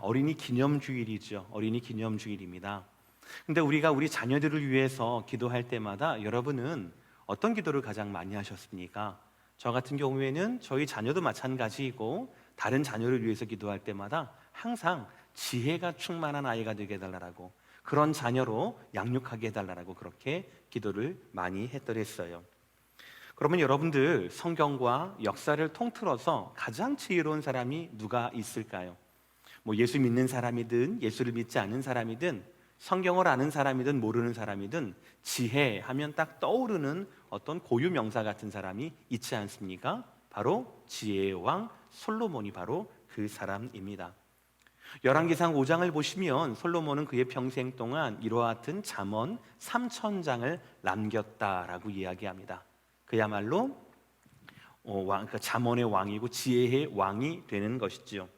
어린이 기념주일이죠. 어린이 기념주일입니다. 근데 우리가 우리 자녀들을 위해서 기도할 때마다 여러분은 어떤 기도를 가장 많이 하셨습니까? 저 같은 경우에는 저희 자녀도 마찬가지이고 다른 자녀를 위해서 기도할 때마다 항상 지혜가 충만한 아이가 되게 해달라고, 그런 자녀로 양육하게 해달라고 그렇게 기도를 많이 했더랬어요. 그러면 여러분들 성경과 역사를 통틀어서 가장 지혜로운 사람이 누가 있을까요? 예수 믿는 사람이든 예수를 믿지 않는 사람이든 성경을 아는 사람이든 모르는 사람이든 지혜 하면 딱 떠오르는 어떤 고유 명사 같은 사람이 있지 않습니까? 바로 지혜의 왕 솔로몬이 바로 그 사람입니다. 열왕기상 5장을 보시면 솔로몬은 그의 평생 동안 이와 같은 잠언 3,000장을 남겼다라고 이야기합니다. 그야말로 잠언의 왕이고 지혜의 왕이 되는 것이지요.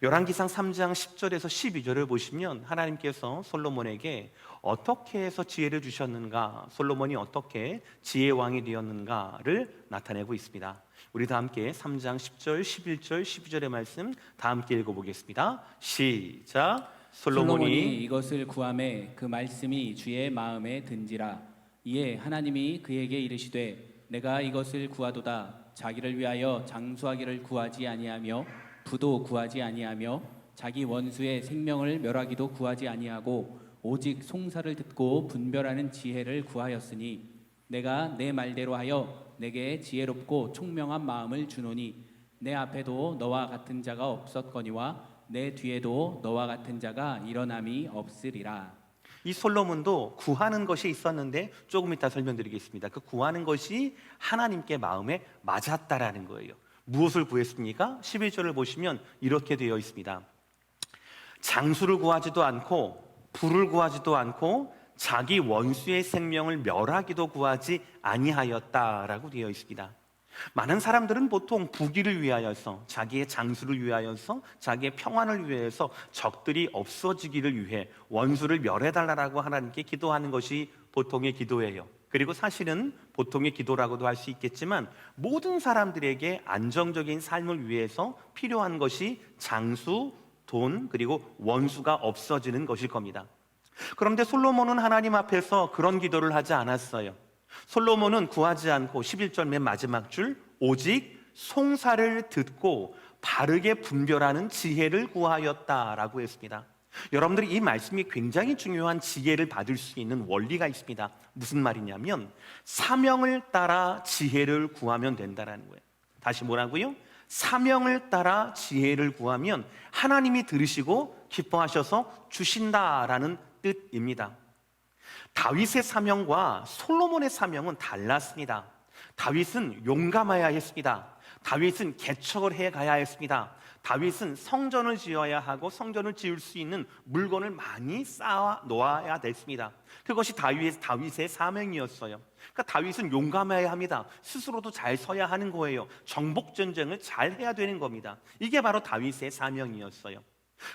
열왕기상 3장 10절에서 12절을 보시면 하나님께서 솔로몬에게 어떻게 해서 지혜를 주셨는가, 솔로몬이 어떻게 지혜의 왕이 되었는가를 나타내고 있습니다. 우리 다 함께 3장 10절, 11절, 12절의 말씀 다 함께 읽어보겠습니다. 시작. 솔로몬이 이것을 구하매 그 말씀이 주의 마음에 든지라. 이에 하나님이 그에게 이르시되 내가 이것을 구하도다. 자기를 위하여 장수하기를 구하지 아니하며 부도 구하지 아니하며 자기 원수의 생명을 멸하기도 구하지 아니하고 오직 송사를 듣고 분별하는 지혜를 구하였으니 내가 내 말대로 하여 내게 지혜롭고 총명한 마음을 주노니 내 앞에도 너와 같은 자가 없었거니와 내 뒤에도 너와 같은 자가 일어남이 없으리라. 이 솔로몬도 구하는 것이 있었는데 조금 이따 설명드리겠습니다. 그 구하는 것이 하나님께 마음에 맞았다라는 거예요. 무엇을 구했습니까? 11절을 보시면 이렇게 되어 있습니다. 장수를 구하지도 않고 부를 구하지도 않고 자기 원수의 생명을 멸하기도 구하지 아니하였다라고 되어 있습니다. 많은 사람들은 보통 부귀를 위하여서, 자기의 장수를 위하여서, 자기의 평안을 위해서, 적들이 없어지기를 위해 원수를 멸해달라고 하나님께 기도하는 것이 보통의 기도예요. 그리고 사실은 보통의 기도라고도 할 수 있겠지만 모든 사람들에게 안정적인 삶을 위해서 필요한 것이 장수, 돈, 그리고 원수가 없어지는 것일 겁니다. 그런데 솔로몬은 하나님 앞에서 그런 기도를 하지 않았어요. 솔로몬은 구하지 않고 11절 맨 마지막 줄 오직 송사를 듣고 바르게 분별하는 지혜를 구하였다라고 했습니다. 여러분들이 이 말씀이 굉장히 중요한 지혜를 받을 수 있는 원리가 있습니다. 무슨 말이냐면 사명을 따라 지혜를 구하면 된다라는 거예요. 다시 뭐라고요? 사명을 따라 지혜를 구하면 하나님이 들으시고 기뻐하셔서 주신다라는 뜻입니다. 다윗의 사명과 솔로몬의 사명은 달랐습니다. 다윗은 용감해야 했습니다. 다윗은 개척을 해 가야 했습니다. 다윗은 성전을 지어야 하고 성전을 지을 수 있는 물건을 많이 쌓아 놓아야 됐습니다. 그것이 다윗의 사명이었어요. 그러니까 다윗은 용감해야 합니다. 스스로도 잘 서야 하는 거예요. 정복 전쟁을 잘 해야 되는 겁니다. 이게 바로 다윗의 사명이었어요.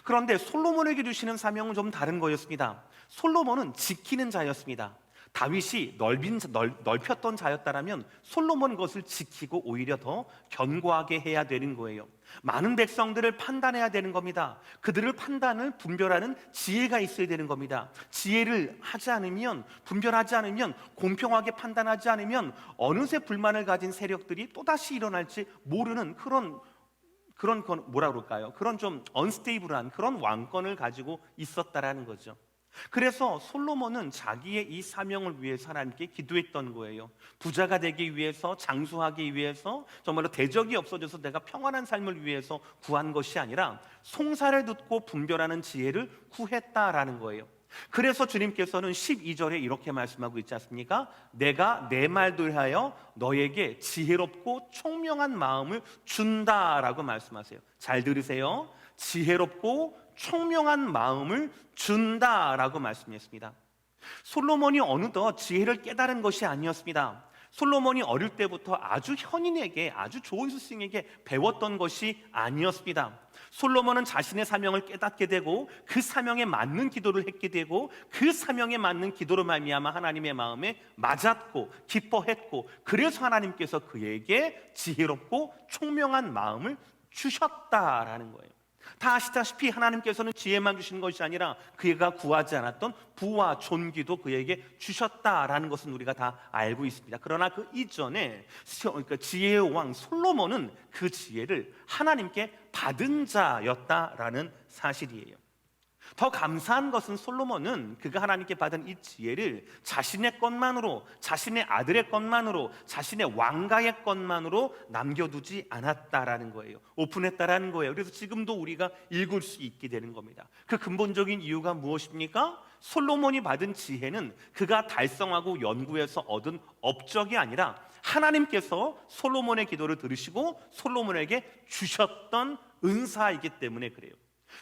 그런데 솔로몬에게 주시는 사명은 좀 다른 거였습니다. 솔로몬은 지키는 자였습니다. 다윗이 넓혔던 자였다면 솔로몬은 그것을 지키고 오히려 더 견고하게 해야 되는 거예요. 많은 백성들을 판단해야 되는 겁니다. 그들을 판단을 분별하는 지혜가 있어야 되는 겁니다. 지혜를 하지 않으면, 분별하지 않으면, 공평하게 판단하지 않으면 어느새 불만을 가진 세력들이 또다시 일어날지 모르는 그런 뭐라 그럴까요? 그런 좀 언스테이블한 그런 왕권을 가지고 있었다라는 거죠. 그래서 솔로몬은 자기의 이 사명을 위해서 하나님께 기도했던 거예요. 부자가 되기 위해서, 장수하기 위해서, 정말로 대적이 없어져서 내가 평안한 삶을 위해서 구한 것이 아니라 송사를 듣고 분별하는 지혜를 구했다라는 거예요. 그래서 주님께서는 12절에 이렇게 말씀하고 있지 않습니까? 내가 내 말도 하여 너에게 지혜롭고 총명한 마음을 준다라고 말씀하세요. 잘 들으세요. 지혜롭고 총명한 마음을 준다라고 말씀했습니다. 솔로몬이 어느덧 지혜를 깨달은 것이 아니었습니다. 솔로몬이 어릴 때부터 아주 현인에게, 아주 좋은 스승에게 배웠던 것이 아니었습니다. 솔로몬은 자신의 사명을 깨닫게 되고 그 사명에 맞는 기도를 했게 되고 그 사명에 맞는 기도로 말미암아 하나님의 마음에 맞았고 기뻐했고, 그래서 하나님께서 그에게 지혜롭고 총명한 마음을 주셨다라는 거예요. 다 아시다시피 하나님께서는 지혜만 주신 것이 아니라 그가 구하지 않았던 부와 존귀도 그에게 주셨다라는 것은 우리가 다 알고 있습니다. 그러나 그 이전에 지혜의 왕 솔로몬은 그 지혜를 하나님께 받은 자였다라는 사실이에요. 더 감사한 것은 솔로몬은 그가 하나님께 받은 이 지혜를 자신의 것만으로, 자신의 아들의 것만으로, 자신의 왕가의 것만으로 남겨두지 않았다라는 거예요. 오픈했다라는 거예요. 그래서 지금도 우리가 읽을 수 있게 되는 겁니다. 그 근본적인 이유가 무엇입니까? 솔로몬이 받은 지혜는 그가 달성하고 연구해서 얻은 업적이 아니라 하나님께서 솔로몬의 기도를 들으시고 솔로몬에게 주셨던 은사이기 때문에 그래요.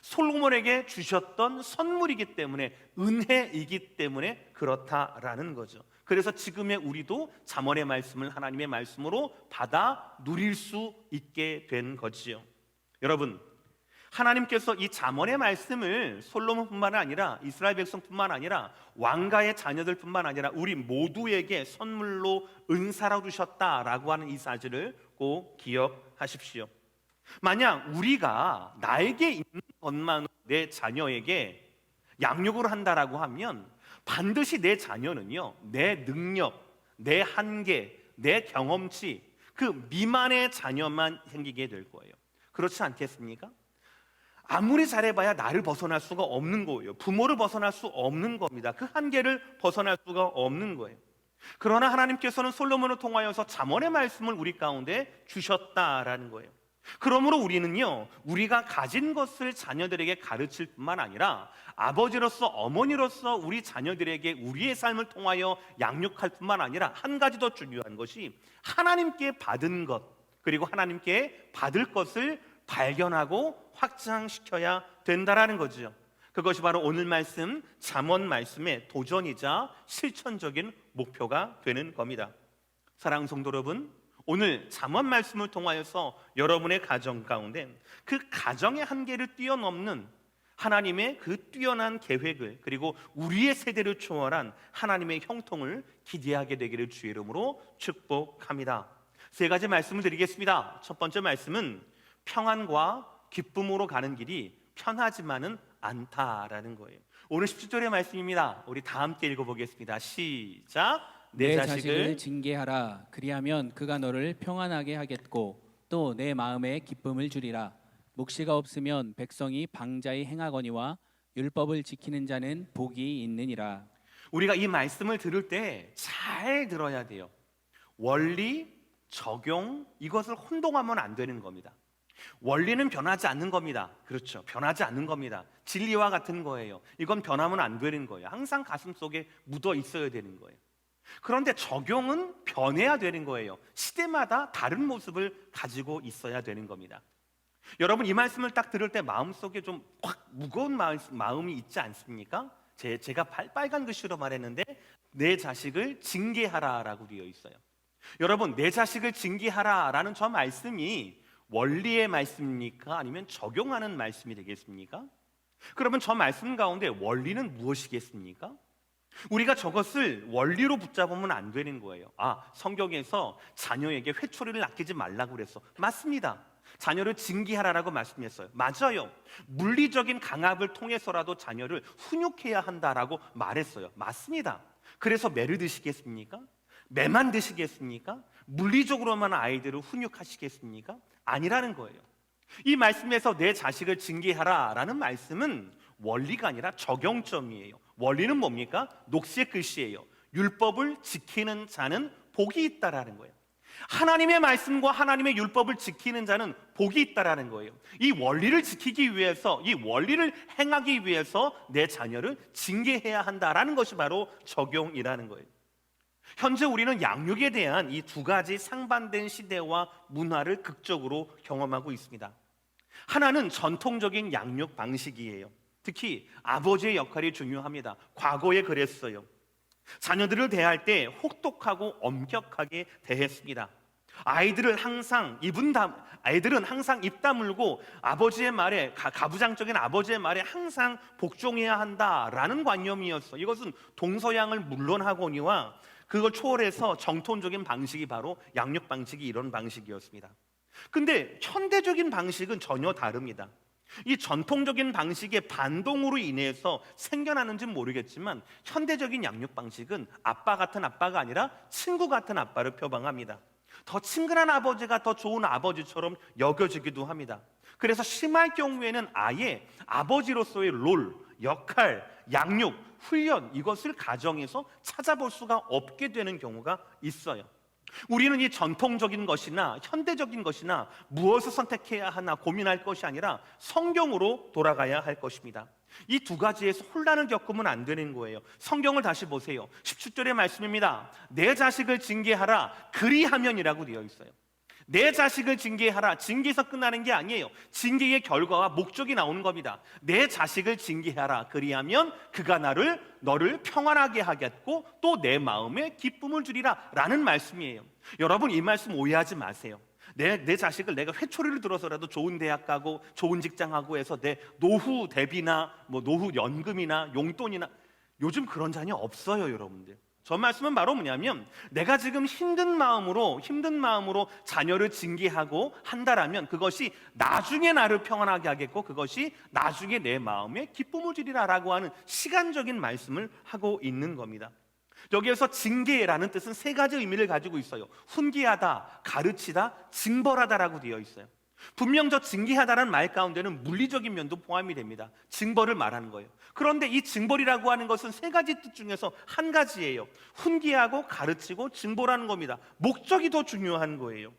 솔로몬에게 주셨던 선물이기 때문에, 은혜이기 때문에 그렇다라는 거죠. 그래서 지금의 우리도 잠언의 말씀을 하나님의 말씀으로 받아 누릴 수 있게 된 거지요. 여러분, 하나님께서 이 잠언의 말씀을 솔로몬뿐만 아니라 이스라엘 백성뿐만 아니라 왕가의 자녀들뿐만 아니라 우리 모두에게 선물로 은사로 주셨다라고 하는 이 사실을 꼭 기억하십시오. 만약 우리가 나에게 있는 것만 내 자녀에게 양육을 한다라고 하면 반드시 내 자녀는요, 내 능력, 내 한계, 내 경험치 그 미만의 자녀만 생기게 될 거예요. 그렇지 않겠습니까? 아무리 잘해봐야 나를 벗어날 수가 없는 거예요. 부모를 벗어날 수 없는 겁니다. 그 한계를 벗어날 수가 없는 거예요. 그러나 하나님께서는 솔로몬을 통하여서 잠언의 말씀을 우리 가운데 주셨다라는 거예요. 그러므로 우리는요, 우리가 가진 것을 자녀들에게 가르칠 뿐만 아니라 아버지로서 어머니로서 우리 자녀들에게 우리의 삶을 통하여 양육할 뿐만 아니라 한 가지 더 중요한 것이 하나님께 받은 것 그리고 하나님께 받을 것을 발견하고 확장시켜야 된다라는 거죠. 그것이 바로 오늘 말씀 잠언 말씀의 도전이자 실천적인 목표가 되는 겁니다. 사랑하는 성도 여러분, 오늘 잠언 말씀을 통하여서 여러분의 가정 가운데 그 가정의 한계를 뛰어넘는 하나님의 그 뛰어난 계획을 그리고 우리의 세대를 초월한 하나님의 형통을 기대하게 되기를 주의 이름으로 축복합니다. 세 가지 말씀을 드리겠습니다. 첫 번째 말씀은 평안과 기쁨으로 가는 길이 편하지만은 않다라는 거예요. 오늘 17절의 말씀입니다. 우리 다 함께 읽어보겠습니다. 시작. 내 자식을 징계하라. 그리하면 그가 너를 평안하게 하겠고 또 내 마음에 기쁨을 주리라. 묵시가 없으면 백성이 방자히 행하거니와 율법을 지키는 자는 복이 있느니라. 우리가 이 말씀을 들을 때 잘 들어야 돼요. 원리, 적용 이것을 혼동하면 안 되는 겁니다. 원리는 변하지 않는 겁니다. 그렇죠. 변하지 않는 겁니다. 진리와 같은 거예요. 이건 변하면 안 되는 거예요. 항상 가슴 속에 묻어 있어야 되는 거예요. 그런데 적용은 변해야 되는 거예요. 시대마다 다른 모습을 가지고 있어야 되는 겁니다. 여러분, 이 말씀을 딱 들을 때 마음속에 좀 확 무거운 마음이 있지 않습니까? 제가 빨간 글씨로 말했는데 내 자식을 징계하라라고 되어 있어요. 여러분, 내 자식을 징계하라라는 저 말씀이 원리의 말씀입니까? 아니면 적용하는 말씀이 되겠습니까? 그러면 저 말씀 가운데 원리는 무엇이겠습니까? 우리가 저것을 원리로 붙잡으면 안 되는 거예요. 성경에서 자녀에게 회초리를 아끼지 말라고 그랬어. 맞습니다. 자녀를 징계하라라고 말씀했어요. 맞아요. 물리적인 강압을 통해서라도 자녀를 훈육해야 한다라고 말했어요. 맞습니다. 그래서 매를 드시겠습니까? 매만 드시겠습니까? 물리적으로만 아이들을 훈육하시겠습니까? 아니라는 거예요. 이 말씀에서 내 자식을 징계하라라는 말씀은 원리가 아니라 적용점이에요. 원리는 뭡니까? 녹색 글씨예요. 율법을 지키는 자는 복이 있다라는 거예요. 하나님의 말씀과 하나님의 율법을 지키는 자는 복이 있다라는 거예요. 이 원리를 지키기 위해서, 이 원리를 행하기 위해서 내 자녀를 징계해야 한다라는 것이 바로 적용이라는 거예요. 현재 우리는 양육에 대한 이 두 가지 상반된 시대와 문화를 극적으로 경험하고 있습니다. 하나는 전통적인 양육 방식이에요. 특히 아버지의 역할이 중요합니다. 과거에 그랬어요. 자녀들을 대할 때 혹독하고 엄격하게 대했습니다. 아이들은 항상 입 다물고 아버지의 말에, 가부장적인 아버지의 말에 항상 복종해야 한다라는 관념이었어. 이것은 동서양을 물론하거니와 그걸 초월해서 정통적인 방식이 바로 양육 방식이 이런 방식이었습니다. 근데 현대적인 방식은 전혀 다릅니다. 이 전통적인 방식의 반동으로 인해서 생겨나는지는 모르겠지만 현대적인 양육 방식은 아빠 같은 아빠가 아니라 친구 같은 아빠를 표방합니다. 더 친근한 아버지가 더 좋은 아버지처럼 여겨지기도 합니다. 그래서 심할 경우에는 아예 아버지로서의 롤, 역할, 양육, 훈련 이것을 가정에서 찾아볼 수가 없게 되는 경우가 있어요. 우리는 이 전통적인 것이나 현대적인 것이나 무엇을 선택해야 하나 고민할 것이 아니라 성경으로 돌아가야 할 것입니다. 이 두 가지에서 혼란을 겪으면 안 되는 거예요. 성경을 다시 보세요. 17절의 말씀입니다. 내 자식을 징계하라 그리하면이라고 되어 있어요. 내 자식을 징계하라. 징계에서 끝나는 게 아니에요. 징계의 결과와 목적이 나오는 겁니다. 내 자식을 징계하라. 그리하면 그가 너를 평안하게 하겠고 또 내 마음에 기쁨을 주리라 라는 말씀이에요. 여러분, 이 말씀 오해하지 마세요. 내 자식을 내가 회초리를 들어서라도 좋은 대학 가고 좋은 직장 하고 해서 내 노후 대비나 노후 연금이나 용돈이나, 요즘 그런 자녀 없어요, 여러분들. 저 말씀은 바로 뭐냐면, 내가 지금 힘든 마음으로 자녀를 징계하고 한다라면 그것이 나중에 나를 평안하게 하겠고 그것이 나중에 내 마음에 기쁨을 주리라라고 하는 시간적인 말씀을 하고 있는 겁니다. 여기에서 징계라는 뜻은 세 가지 의미를 가지고 있어요. 훈계하다, 가르치다, 징벌하다라고 되어 있어요. 분명 저 징계하다라는 말 가운데는 물리적인 면도 포함이 됩니다. 징벌을 말하는 거예요. 그런데 이 징벌이라고 하는 것은 세 가지 뜻 중에서 한 가지예요. 훈계하고 가르치고 징벌하는 겁니다. 목적이 더 중요한 거예요.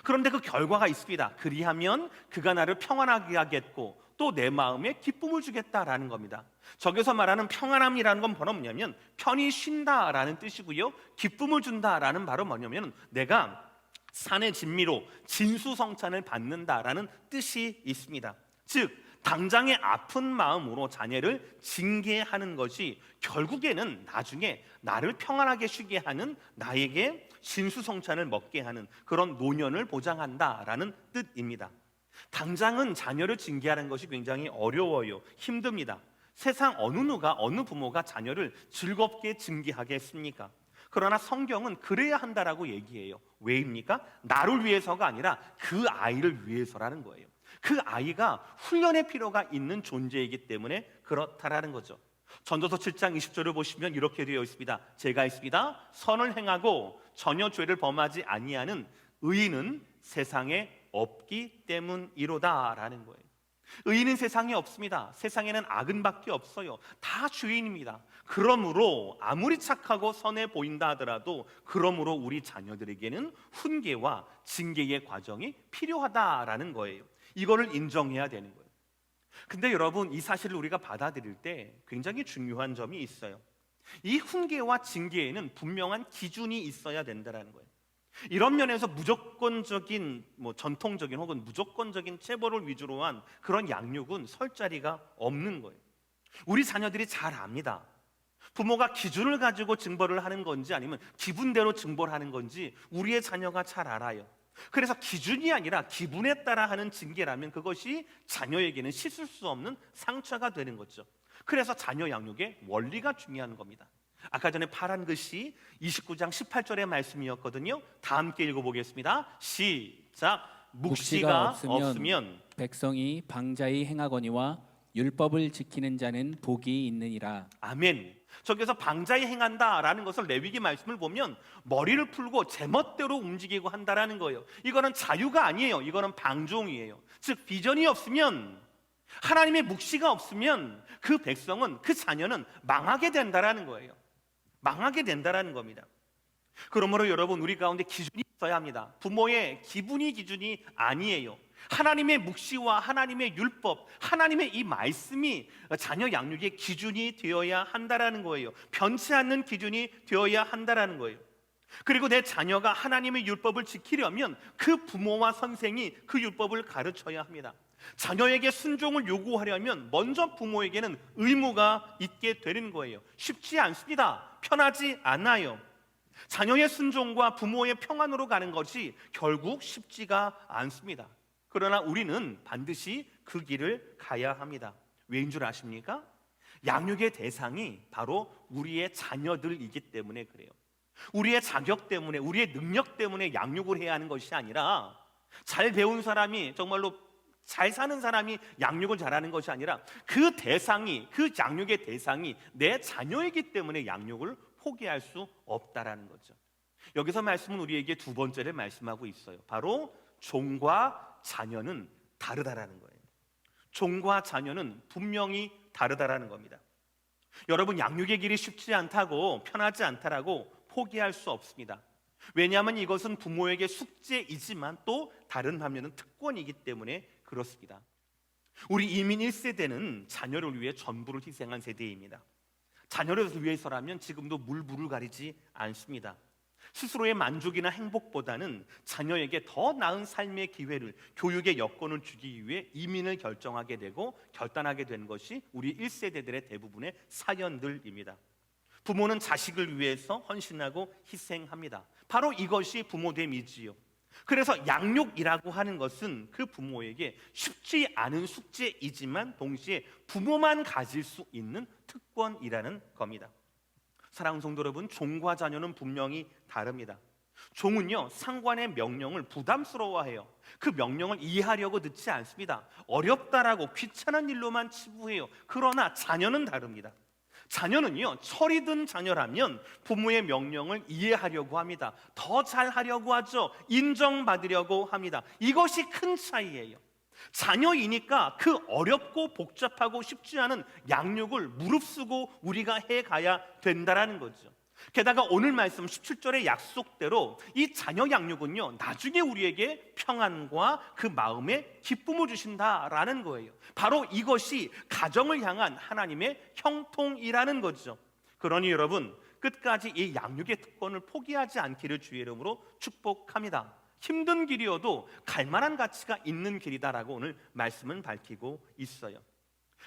그런데 그 결과가 있습니다. 그리하면 그가 나를 평안하게 하겠고 또 내 마음에 기쁨을 주겠다라는 겁니다. 저기서 말하는 평안함이라는 건 바로 뭐냐면 편히 쉰다라는 뜻이고요. 기쁨을 준다라는 바로 뭐냐면 내가 산의 진미로 진수성찬을 받는다라는 뜻이 있습니다. 즉 당장의 아픈 마음으로 자녀를 징계하는 것이 결국에는 나중에 나를 평안하게 쉬게 하는, 나에게 진수성찬을 먹게 하는 그런 노년을 보장한다라는 뜻입니다. 당장은 자녀를 징계하는 것이 굉장히 어려워요. 힘듭니다. 세상 어느 부모가 자녀를 즐겁게 징계하겠습니까? 그러나 성경은 그래야 한다라고 얘기해요. 왜입니까? 나를 위해서가 아니라 그 아이를 위해서라는 거예요. 그 아이가 훈련의 필요가 있는 존재이기 때문에 그렇다라는 거죠. 전도서 7장 20절을 보시면 이렇게 되어 있습니다. 제가 있습니다. 선을 행하고 전혀 죄를 범하지 아니하는 의인은 세상에 없기 때문이로다 라는 거예요. 의인은 세상에 없습니다. 세상에는 악인밖에 없어요. 다 죄인입니다. 그러므로 아무리 착하고 선해 보인다 하더라도 그러므로 우리 자녀들에게는 훈계와 징계의 과정이 필요하다라는 거예요. 이거를 인정해야 되는 거예요. 근데 여러분, 이 사실을 우리가 받아들일 때 굉장히 중요한 점이 있어요. 이 훈계와 징계에는 분명한 기준이 있어야 된다는 거예요. 이런 면에서 무조건적인 전통적인 혹은 무조건적인 체벌을 위주로 한 그런 양육은 설 자리가 없는 거예요. 우리 자녀들이 잘 압니다. 부모가 기준을 가지고 징벌을 하는 건지 아니면 기분대로 징벌하는 건지 우리의 자녀가 잘 알아요. 그래서 기준이 아니라 기분에 따라 하는 징계라면 그것이 자녀에게는 씻을 수 없는 상처가 되는 거죠. 그래서 자녀 양육의 원리가 중요한 겁니다. 아까 전에 파란 글씨 29장 18절의 말씀이었거든요. 다 함께 읽어보겠습니다. 시작. 묵시가 없으면 백성이 방자히 행하거니와 율법을 지키는 자는 복이 있느니라. 아멘. 저기서 방자히 행한다라는 것을 레위기 말씀을 보면 머리를 풀고 제멋대로 움직이고 한다라는 거예요. 이거는 자유가 아니에요. 이거는 방종이에요. 즉 비전이 없으면, 하나님의 묵시가 없으면 그 백성은, 그 자녀는 망하게 된다라는 거예요. 망하게 된다라는 겁니다. 그러므로 여러분, 우리 가운데 기준이 있어야 합니다. 부모의 기준이 아니에요. 하나님의 묵시와 하나님의 율법, 하나님의 이 말씀이 자녀 양육의 기준이 되어야 한다라는 거예요. 변치 않는 기준이 되어야 한다라는 거예요. 그리고 내 자녀가 하나님의 율법을 지키려면 그 부모와 선생이 그 율법을 가르쳐야 합니다. 자녀에게 순종을 요구하려면 먼저 부모에게는 의무가 있게 되는 거예요. 쉽지 않습니다. 편하지 않아요. 자녀의 순종과 부모의 평안으로 가는 것이 결국 쉽지가 않습니다. 그러나 우리는 반드시 그 길을 가야 합니다. 왜인 줄 아십니까? 양육의 대상이 바로 우리의 자녀들이기 때문에 그래요. 우리의 자격 때문에, 우리의 능력 때문에 양육을 해야 하는 것이 아니라 잘 배운 사람이 정말로 잘 사는 사람이 양육을 잘하는 것이 아니라 그 대상이, 그 양육의 대상이 내 자녀이기 때문에 양육을 포기할 수 없다라는 거죠. 여기서 말씀은 우리에게 두 번째를 말씀하고 있어요. 바로 종과 자녀는 다르다라는 거예요. 종과 자녀는 분명히 다르다라는 겁니다. 여러분, 양육의 길이 쉽지 않다고, 편하지 않다라고 포기할 수 없습니다. 왜냐하면 이것은 부모에게 숙제이지만 또 다른 반면은 특권이기 때문에 그렇습니다. 우리 이민 1세대는 자녀를 위해 전부를 희생한 세대입니다. 자녀를 위해서라면 지금도 물불을 가리지 않습니다. 스스로의 만족이나 행복보다는 자녀에게 더 나은 삶의 기회를, 교육의 여건을 주기 위해 이민을 결정하게 되고 결단하게 된 것이 우리 1세대들의 대부분의 사연들입니다. 부모는 자식을 위해서 헌신하고 희생합니다. 바로 이것이 부모됨이지요. 그래서 양육이라고 하는 것은 그 부모에게 쉽지 않은 숙제이지만 동시에 부모만 가질 수 있는 특권이라는 겁니다. 사랑하는 성도 여러분, 종과 자녀는 분명히 다릅니다. 종은요, 상관의 명령을 부담스러워해요. 그 명령을 이해하려고 듣지 않습니다. 어렵다라고 귀찮은 일로만 치부해요. 그러나 자녀는 다릅니다. 자녀는요, 철이 든 자녀라면 부모의 명령을 이해하려고 합니다. 더 잘하려고 하죠. 인정받으려고 합니다. 이것이 큰 차이예요. 자녀이니까 그 어렵고 복잡하고 쉽지 않은 양육을 무릅쓰고 우리가 해가야 된다라는 거죠. 게다가 오늘 말씀 17절의 약속대로 이 자녀 양육은요, 나중에 우리에게 평안과 그 마음에 기쁨을 주신다라는 거예요. 바로 이것이 가정을 향한 하나님의 형통이라는 거죠. 그러니 여러분, 끝까지 이 양육의 특권을 포기하지 않기를 주의 이름으로 축복합니다. 힘든 길이어도 갈만한 가치가 있는 길이다라고 오늘 말씀은 밝히고 있어요.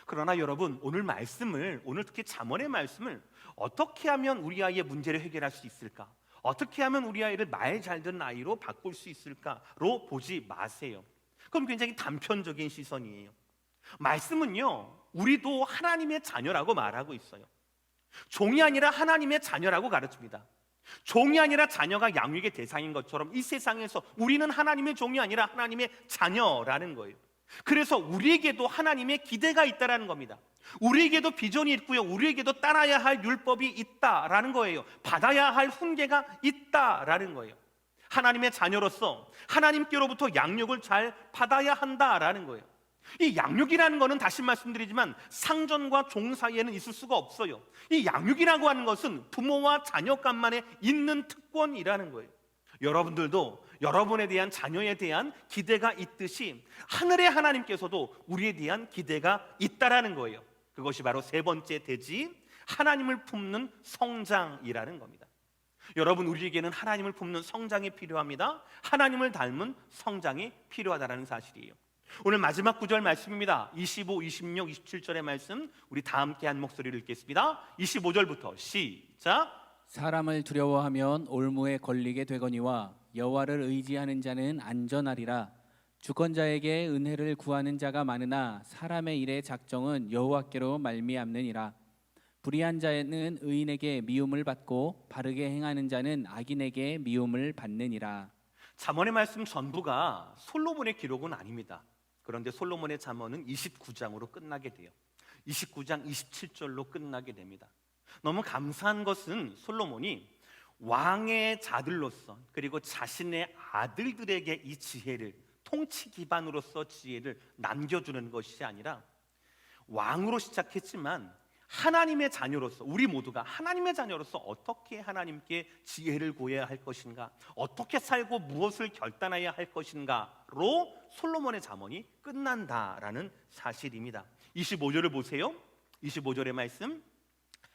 그러나 여러분, 오늘 말씀을, 오늘 특히 잠언의 말씀을 어떻게 하면 우리 아이의 문제를 해결할 수 있을까? 어떻게 하면 우리 아이를 말 잘 듣는 아이로 바꿀 수 있을까로 보지 마세요. 그럼 굉장히 단편적인 시선이에요. 말씀은요, 우리도 하나님의 자녀라고 말하고 있어요. 종이 아니라 하나님의 자녀라고 가르칩니다. 종이 아니라 자녀가 양육의 대상인 것처럼 이 세상에서 우리는 하나님의 종이 아니라 하나님의 자녀라는 거예요. 그래서 우리에게도 하나님의 기대가 있다라는 겁니다. 우리에게도 비전이 있고요, 우리에게도 따라야 할 율법이 있다라는 거예요. 받아야 할 훈계가 있다라는 거예요. 하나님의 자녀로서 하나님께로부터 양육을 잘 받아야 한다라는 거예요. 이 양육이라는 것은 다시 말씀드리지만 상전과 종 사이에는 있을 수가 없어요. 이 양육이라고 하는 것은 부모와 자녀 간만에 있는 특권이라는 거예요. 여러분들도 여러분에 대한 자녀에 대한 기대가 있듯이 하늘의 하나님께서도 우리에 대한 기대가 있다라는 거예요. 그것이 바로 세 번째 대지, 하나님을 품는 성장이라는 겁니다. 여러분, 우리에게는 하나님을 품는 성장이 필요합니다. 하나님을 닮은 성장이 필요하다는 사실이에요. 오늘 마지막 구절 말씀입니다. 25, 26, 27절의 말씀 우리 다 함께 한 목소리를 읽겠습니다. 25절부터 시작. 사람을 두려워하면 올무에 걸리게 되거니와 여호와를 의지하는 자는 안전하리라. 주권자에게 은혜를 구하는 자가 많으나 사람의 일의 작정은 여호와께로 말미암느니라. 불의한 자는 의인에게 미움을 받고 바르게 행하는 자는 악인에게 미움을 받느니라. 잠언의 말씀 전부가 솔로몬의 기록은 아닙니다. 그런데 솔로몬의 잠언은 29장으로 끝나게 돼요. 29장 27절로 끝나게 됩니다. 너무 감사한 것은 솔로몬이 왕의 자들로서 그리고 자신의 아들들에게 이 지혜를, 통치 기반으로서 지혜를 남겨주는 것이 아니라 왕으로 시작했지만 하나님의 자녀로서, 우리 모두가 하나님의 자녀로서 어떻게 하나님께 지혜를 구해야 할 것인가, 어떻게 살고 무엇을 결단해야 할 것인가로 솔로몬의 잠언이 끝난다라는 사실입니다. 25절을 보세요. 25절의 말씀,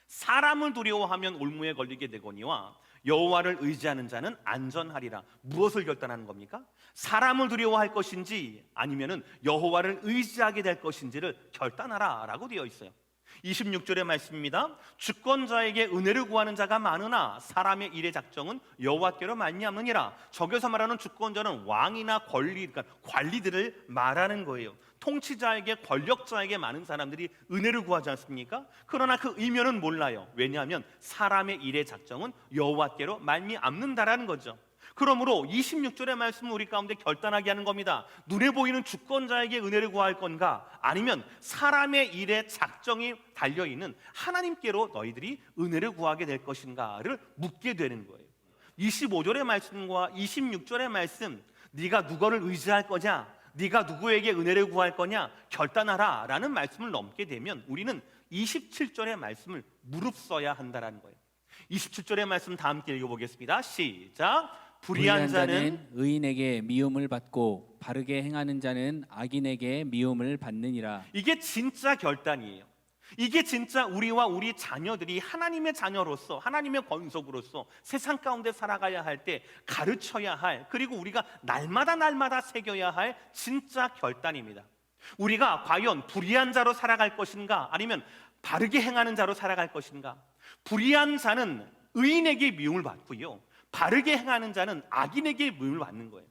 사람을 두려워하면 올무에 걸리게 되거니와 여호와를 의지하는 자는 안전하리라. 무엇을 결단하는 겁니까? 사람을 두려워할 것인지 아니면은 여호와를 의지하게 될 것인지를 결단하라 라고 되어 있어요. 26절의 말씀입니다. 주권자에게 은혜를 구하는 자가 많으나 사람의 일의 작정은 여호와께로 말미암느니라. 저기서 말하는 주권자는 왕이나 권리, 그러니까 관리들을 말하는 거예요. 통치자에게, 권력자에게 많은 사람들이 은혜를 구하지 않습니까? 그러나 그 의미는 몰라요. 왜냐하면 사람의 일의 작정은 여호와께로 말미암는다라는 거죠. 그러므로 26절의 말씀은 우리 가운데 결단하게 하는 겁니다. 눈에 보이는 주권자에게 은혜를 구할 건가, 아니면 사람의 일에 작정이 달려있는 하나님께로 너희들이 은혜를 구하게 될 것인가를 묻게 되는 거예요. 25절의 말씀과 26절의 말씀, 네가 누구를 의지할 거냐, 네가 누구에게 은혜를 구할 거냐 결단하라 라는 말씀을 넘게 되면 우리는 27절의 말씀을 무릅써야 한다는 거예요. 27절의 말씀 다 함께 읽어보겠습니다. 시작. 불의한 자는 의인에게 미움을 받고 바르게 행하는 자는 악인에게 미움을 받느니라. 이게 진짜 결단이에요. 이게 진짜 우리와 우리 자녀들이 하나님의 자녀로서, 하나님의 권속으로서 세상 가운데 살아가야 할 때 가르쳐야 할, 그리고 우리가 날마다 새겨야 할 진짜 결단입니다. 우리가 과연 불의한 자로 살아갈 것인가, 아니면 바르게 행하는 자로 살아갈 것인가. 불의한 자는 의인에게 미움을 받고요, 바르게 행하는 자는 악인에게 미움을 받는 거예요.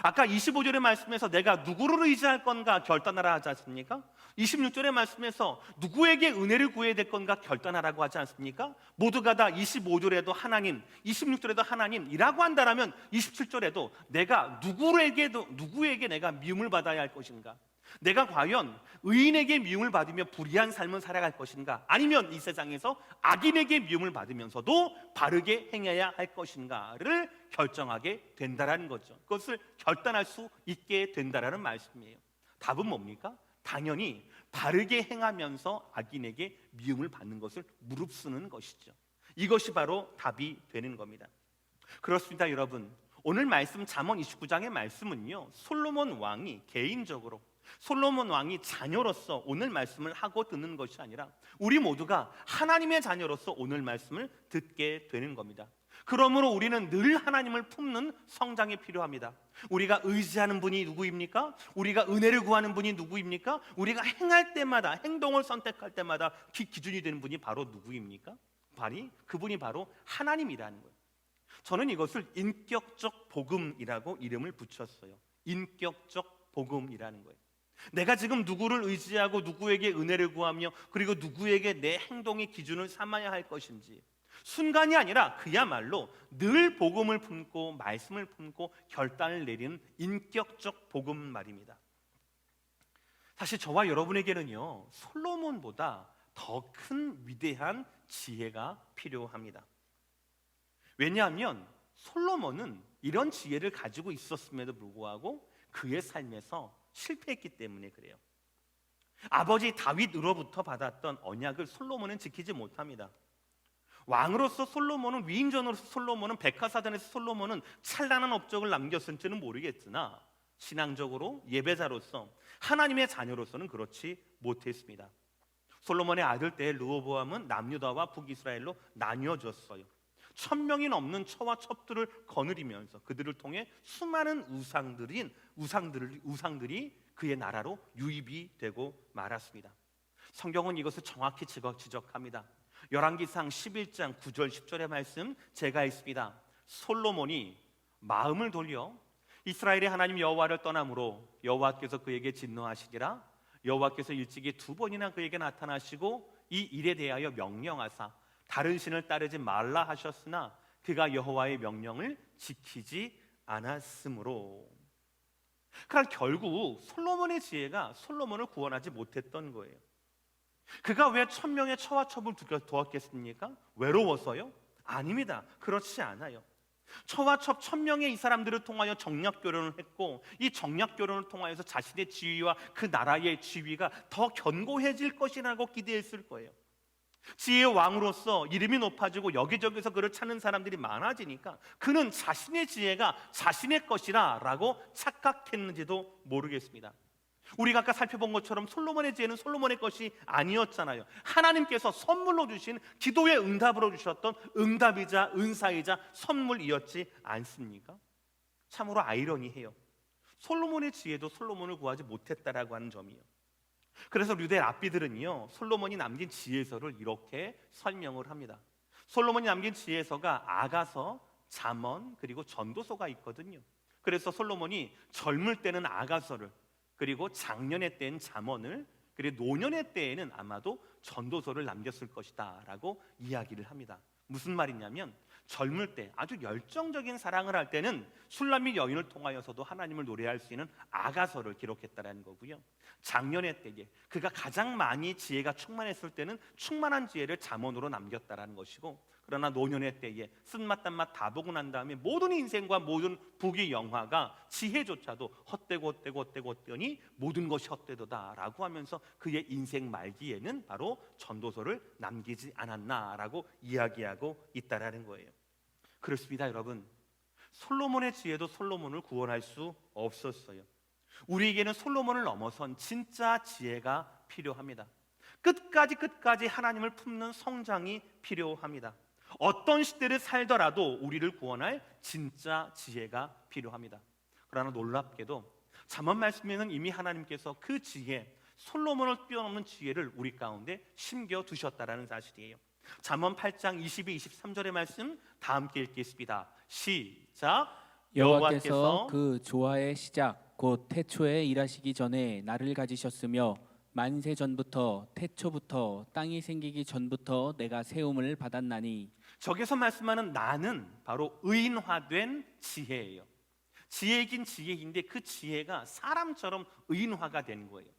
아까 25절의 말씀에서 내가 누구를 의지할 건가 결단하라 하지 않습니까? 26절의 말씀에서 누구에게 은혜를 구해야 될 건가 결단하라고 하지 않습니까? 모두가 다 25절에도 하나님, 26절에도 하나님이라고 한다면 27절에도 내가 누구에게 내가 미움을 받아야 할 것인가? 내가 과연 의인에게 미움을 받으며 불의한 삶을 살아갈 것인가, 아니면 이 세상에서 악인에게 미움을 받으면서도 바르게 행해야 할 것인가를 결정하게 된다라는 거죠. 그것을 결단할 수 있게 된다라는 말씀이에요. 답은 뭡니까? 당연히 바르게 행하면서 악인에게 미움을 받는 것을 무릅쓰는 것이죠. 이것이 바로 답이 되는 겁니다. 그렇습니다, 여러분. 오늘 말씀 잠언 29장의 말씀은요, 솔로몬 왕이 개인적으로, 솔로몬 왕이 자녀로서 오늘 말씀을 하고 듣는 것이 아니라 우리 모두가 하나님의 자녀로서 오늘 말씀을 듣게 되는 겁니다. 그러므로 우리는 늘 하나님을 품는 성장이 필요합니다. 우리가 의지하는 분이 누구입니까? 우리가 은혜를 구하는 분이 누구입니까? 우리가 행할 때마다, 행동을 선택할 때마다 기준이 되는 분이 바로 누구입니까? 그분이 바로 하나님이라는 거예요. 저는 이것을 인격적 복음이라고 이름을 붙였어요. 인격적 복음이라는 거예요. 내가 지금 누구를 의지하고 누구에게 은혜를 구하며 그리고 누구에게 내 행동의 기준을 삼아야 할 것인지, 순간이 아니라 그야말로 늘 복음을 품고 말씀을 품고 결단을 내리는 인격적 복음 말입니다. 사실 저와 여러분에게는요, 솔로몬보다 더 큰 위대한 지혜가 필요합니다. 왜냐하면 솔로몬은 이런 지혜를 가지고 있었음에도 불구하고 그의 삶에서 실패했기 때문에 그래요. 아버지 다윗으로부터 받았던 언약을 솔로몬은 지키지 못합니다. 왕으로서 솔로몬은, 위인전으로서 솔로몬은, 백화사전에서 솔로몬은 찬란한 업적을 남겼을지는 모르겠으나 신앙적으로 예배자로서 하나님의 자녀로서는 그렇지 못했습니다. 솔로몬의 아들 때 르호보암은 남유다와 북이스라엘로 나뉘어졌어요. 1000명이 넘는 처와 첩들을 거느리면서 그들을 통해 수많은 우상들이 그의 나라로 유입이 되고 말았습니다. 성경은 이것을 정확히 지적합니다. 열왕기상 11장 9절 10절의 말씀 제가 읽습니다. 솔로몬이 마음을 돌려 이스라엘의 하나님 여호와를 떠나므로 여호와께서 그에게 진노하시니라. 여호와께서 일찍이 2번이나 그에게 나타나시고 이 일에 대하여 명령하사 다른 신을 따르지 말라 하셨으나 그가 여호와의 명령을 지키지 않았으므로. 그러니까 결국 솔로몬의 지혜가 솔로몬을 구원하지 못했던 거예요. 그가 왜 1000명의 처와 첩을 두었겠습니까? 외로워서요? 아닙니다. 그렇지 않아요. 처와 첩 1000명의 이 사람들을 통하여 정략 교련을 했고, 이 정략 교련을 통하여서 자신의 지위와 그 나라의 지위가 더 견고해질 것이라고 기대했을 거예요. 지혜의 왕으로서 이름이 높아지고 여기저기서 그를 찾는 사람들이 많아지니까 그는 자신의 지혜가 자신의 것이라 라고 착각했는지도 모르겠습니다. 우리가 아까 살펴본 것처럼 솔로몬의 지혜는 솔로몬의 것이 아니었잖아요. 하나님께서 선물로 주신, 기도의 응답으로 주셨던 응답이자 은사이자 선물이었지 않습니까? 참으로 아이러니해요. 솔로몬의 지혜도 솔로몬을 구하지 못했다라고 하는 점이에요. 그래서 류대 랍비들은요, 솔로몬이 남긴 지혜서를 이렇게 설명을 합니다. 솔로몬이 남긴 지혜서가 아가서, 잠언, 그리고 전도서가 있거든요. 그래서 솔로몬이 젊을 때는 아가서를, 그리고 장년의 때는 잠언을, 그리고 노년의 때에는 아마도 전도서를 남겼을 것이다 라고 이야기를 합니다. 무슨 말이냐면 젊을 때 아주 열정적인 사랑을 할 때는 술람 및 여인을 통하여서도 하나님을 노래할 수 있는 아가서를 기록했다라는 거고요. 장년의 때에 그가 가장 많이 지혜가 충만했을 때는 충만한 지혜를 잠언으로 남겼다라는 것이고, 그러나 노년의 때에 쓴맛단맛 다 보고 난 다음에 모든 인생과 모든 부귀 영화가 지혜조차도 헛되고 모든 것이 헛되도다라고 하면서 그의 인생 말기에는 바로 전도서를 남기지 않았나라고 이야기하고 있다라는 거예요. 그렇습니다, 여러분. 솔로몬의 지혜도 솔로몬을 구원할 수 없었어요. 우리에게는 솔로몬을 넘어선 진짜 지혜가 필요합니다. 끝까지 하나님을 품는 성장이 필요합니다. 어떤 시대를 살더라도 우리를 구원할 진짜 지혜가 필요합니다. 그러나 놀랍게도 잠언 말씀에는 이미 하나님께서 그 지혜, 솔로몬을 뛰어넘는 지혜를 우리 가운데 심겨 두셨다라는 사실이에요. 잠언 8장 22, 23절의 말씀 다 함께 읽겠습니다. 시작. 여호와께서 그 조화의 시작 곧 태초에 일하시기 전에 나를 가지셨으며 만세 전부터 태초부터 땅이 생기기 전부터 내가 세움을 받았나니. 저기서 말씀하는 나는 바로 의인화된 지혜예요. 지혜이긴 지혜인데 그 지혜가 사람처럼 의인화가 된 거예요.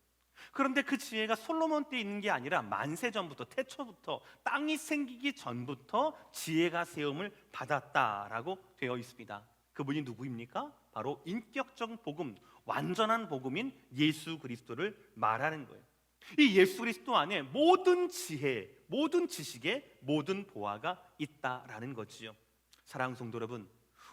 그런데 그 지혜가 솔로몬 때 있는 게 아니라 만세 전부터 태초부터 땅이 생기기 전부터 지혜가 세움을 받았다라고 되어 있습니다. 그분이 누구입니까? 바로 인격적 복음, 완전한 복음인 예수 그리스도를 말하는 거예요. 이 예수 그리스도 안에 모든 지혜, 모든 지식에 모든 보화가 있다라는 거지요. 사랑하는 성도 여러분,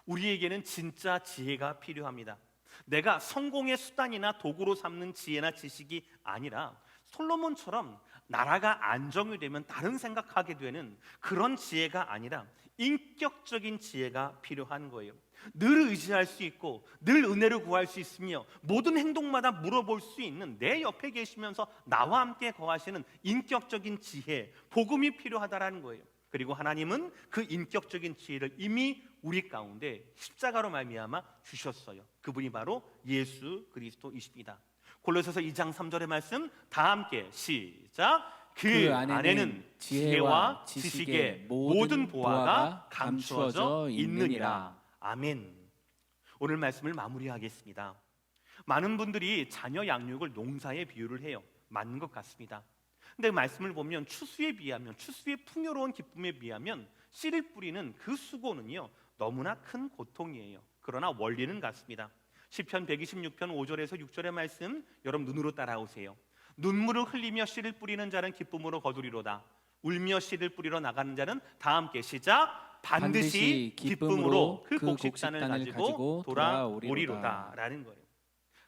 우리에게는 진짜 지혜가 필요합니다. 내가 성공의 수단이나 도구로 삼는 지혜나 지식이 아니라 솔로몬처럼 나라가 안정이 되면 다른 생각하게 되는 그런 지혜가 아니라 인격적인 지혜가 필요한 거예요. 늘 의지할 수 있고 늘 은혜를 구할 수 있으며 모든 행동마다 물어볼 수 있는 내 옆에 계시면서 나와 함께 거하시는 인격적인 지혜, 복음이 필요하다라는 거예요. 그리고 하나님은 그 인격적인 지혜를 이미 우리 가운데 십자가로 말미암아 주셨어요. 그분이 바로 예수 그리스도이십니다. 골로새서 2장 3절의 말씀 다 함께 시작. 그 안에는 지혜와 지식의 모든 보화가 감추어져 있느니라. 아멘. 오늘 말씀을 마무리하겠습니다. 많은 분들이 자녀 양육을 농사에 비유를 해요. 맞는 것 같습니다. 근데 말씀을 보면 추수에 비하면, 추수의 풍요로운 기쁨에 비하면 씨를 뿌리는 그 수고는요 너무나 큰 고통이에요. 그러나 원리는 같습니다. 시편 126편 5절에서 6절의 말씀 여러분 눈으로 따라오세요. 눈물을 흘리며 씨를 뿌리는 자는 기쁨으로 거두리로다. 울며 씨를 뿌리러 나가는 자는 다 함께 시작. 반드시 기쁨으로 그 곡식단을 가지고 돌아오리로다라는 거예요.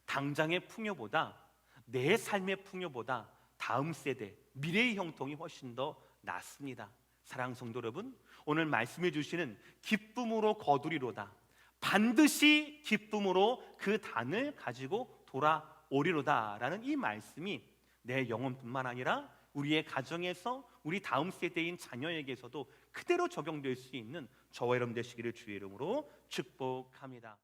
당장의 풍요보다, 내 삶의 풍요보다 다음 세대, 미래의 형통이 훨씬 더 낫습니다. 사랑하는 성도 여러분, 오늘 말씀해 주시는 기쁨으로 거두리로다, 반드시 기쁨으로 그 단을 가지고 돌아오리로다라는 이 말씀이 내 영혼뿐만 아니라 우리의 가정에서 우리 다음 세대인 자녀에게서도 그대로 적용될 수 있는 저와 여러분 되시기를 주의 이름으로 축복합니다.